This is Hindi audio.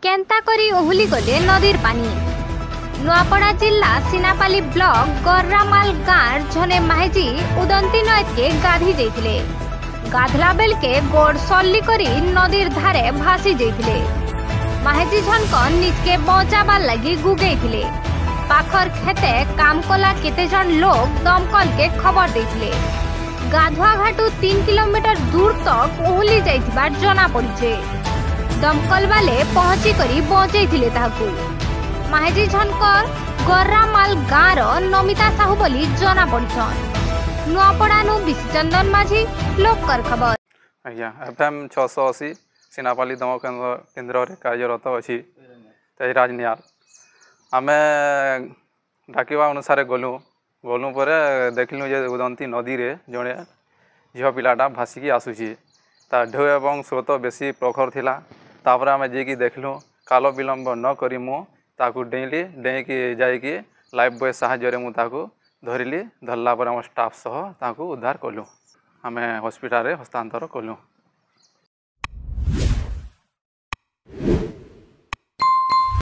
केन्ता करी ओहुली गले नदीर पानी। नुआपड़ा जिला सिनापाली ब्लॉक गर्रामाल गाँव झने माहेजी उदंती नद के गाधी जाइथिले। गाधला बेल के गोड़ सल्ली करी नदीर धारे भासी जाइथिले। माहेजी झनक निजके बचाबार लगी गुगेइथिले। पाखर खेते काम कला केते जन लोग दमकल के खबर देइथिले। गाधुआ घाटू 3 किलोमीटर दूर तक ओहुली जाइथिबार जना पड़िछे। दमकल वाले पहुंची करी बचैथिले ताहाकू। माहेजी झनकर गर्रामाल गाँव नमिता साहू बोली जना पड़छन। नुआपड़ानु विश्वचंदन माझी लोककर खबर। आज्ञा FM 680 सिनापाली दम केन्द्र कार्यरत अच्छी तेजराज नियार। आम डाकवा अनुसार गलु पर देखलु जे उदंती नदी रे जड़े झील पिलाटा भासिकी आसूची। ता ढेउ एवं स्रोत बेसी प्रखर थिला। तापर आम जी देखलु काल विलंब न करी मु ताकू डेली डेईकी जाइकी लाइफ बॉय साहाय्य मु ताकू धरली। धरला पर आम स्टाफ सह ताकू उद्धार कलु। आम हॉस्पिटल रे हस्तांतर कलु।